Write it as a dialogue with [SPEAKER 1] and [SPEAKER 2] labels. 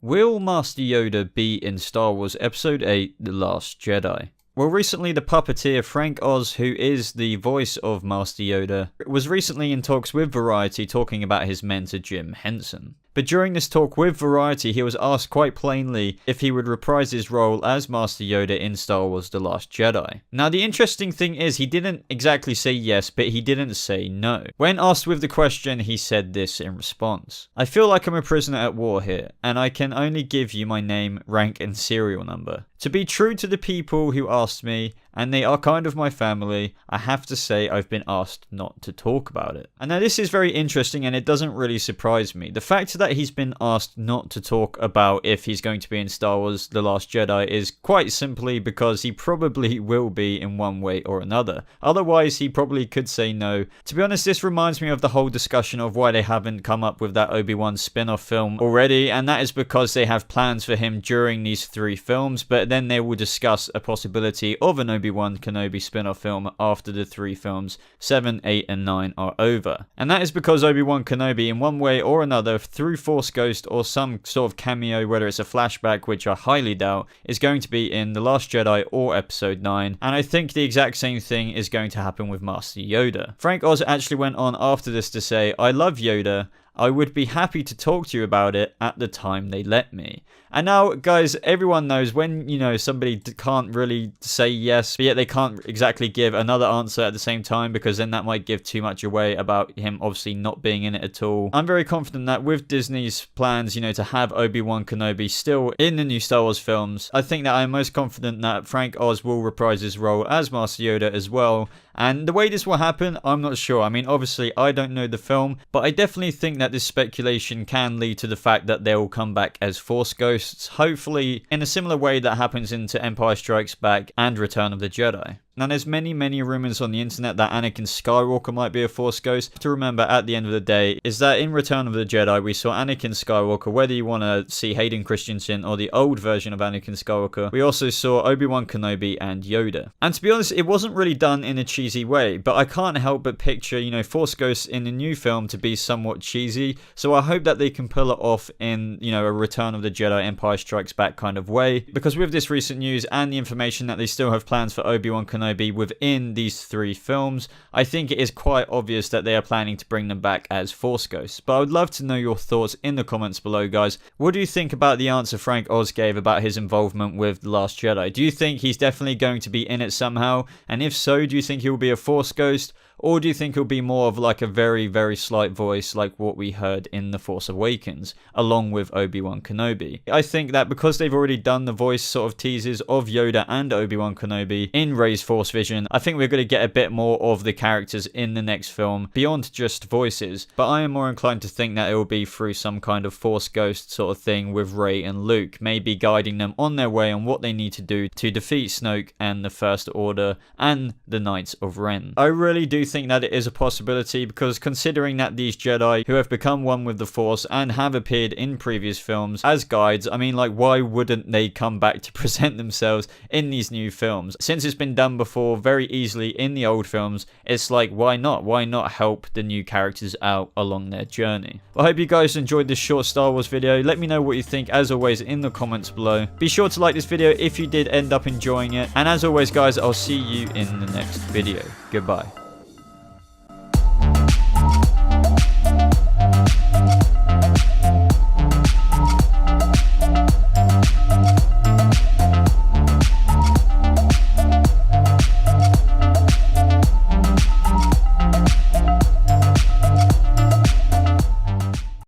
[SPEAKER 1] Will Master Yoda be in Star Wars Episode 8 The Last Jedi? Well, recently the puppeteer Frank Oz, who is the voice of Master Yoda, was recently in talks with Variety talking about his mentor Jim Henson. But during this talk with Variety, he was asked quite plainly if he would reprise his role as Master Yoda in Star Wars The Last Jedi. Now, the interesting thing is he didn't exactly say yes, but he didn't say no. When asked with the question, he said this in response: "I feel like I'm a prisoner at war here, and I can only give you my name, rank, and serial number. To be true to the people who asked me, and they are kind of my family, I have to say I've been asked not to talk about it." And now this is very interesting, and it doesn't really surprise me. The fact that he's been asked not to talk about if he's going to be in Star Wars The Last Jedi is quite simply because he probably will be in one way or another. Otherwise, he probably could say no. To be honest, this reminds me of the whole discussion of why they haven't come up with that Obi-Wan spin-off film already, and that is because they have plans for him during these 3 films, but then they will discuss a possibility of an Obi-Wan Kenobi spin-off film after the 3 films 7, 8, and 9 are over. And that is because Obi-Wan Kenobi, in one way or another, through Force Ghost or some sort of cameo, whether it's a flashback, which I highly doubt, is going to be in The Last Jedi or Episode 9, and I think the exact same thing is going to happen with Master Yoda. Frank Oz actually went on after this to say, "I love Yoda. I would be happy to talk to you about it at the time they let me." And now, guys, everyone knows when, somebody can't really say yes, but yet they can't exactly give another answer at the same time, because then that might give too much away about him obviously not being in it at all. I'm very confident that with Disney's plans, to have Obi-Wan Kenobi still in the new Star Wars films, I think that I'm most confident that Frank Oz will reprise his role as Master Yoda as well. And the way this will happen, I'm not sure. I mean, obviously, I don't know the film, but I definitely think that this speculation can lead to the fact that they will come back as Force Ghosts, hopefully in a similar way that happens into Empire Strikes Back and Return of the Jedi. Now, there's many rumors on the internet that Anakin Skywalker might be a Force Ghost. To remember, at the end of the day, is that in Return of the Jedi, we saw Anakin Skywalker, whether you want to see Hayden Christensen or the old version of Anakin Skywalker, we also saw Obi-Wan Kenobi and Yoda. And to be honest, it wasn't really done in a cheesy way, but I can't help but picture, Force Ghosts in the new film to be somewhat cheesy, so I hope that they can pull it off in, a Return of the Jedi, Empire Strikes Back kind of way, because with this recent news and the information that they still have plans for Obi-Wan Kenobi within these 3 films, I think it is quite obvious that they are planning to bring them back as Force Ghosts. But I would love to know your thoughts in the comments below, guys. What do you think about the answer Frank Oz gave about his involvement with The Last Jedi? Do you think he's definitely going to be in it somehow? And if so, do you think he will be a Force Ghost? Or do you think it'll be more of like a very slight voice like what we heard in The Force Awakens, along with Obi-Wan Kenobi? I think that because they've already done the voice sort of teasers of Yoda and Obi-Wan Kenobi in Rey's Force Vision, I think we're going to get a bit more of the characters in the next film, beyond just voices. But I am more inclined to think that it will be through some kind of Force Ghost sort of thing with Rey and Luke, maybe guiding them on their way on what they need to do to defeat Snoke and the First Order and the Knights of Ren. I really do think that it is a possibility, because considering that these Jedi who have become one with the Force and have appeared in previous films as guides, I mean, like, why wouldn't they come back to present themselves in these new films? Since it's been done before very easily in the old films, it's like, why not? Why not help the new characters out along their journey? I hope you guys enjoyed this short Star Wars video. Let me know what you think, as always, in the comments below. Be sure to like this video if you did end up enjoying it. And as always, guys, I'll see you in the next video. Goodbye.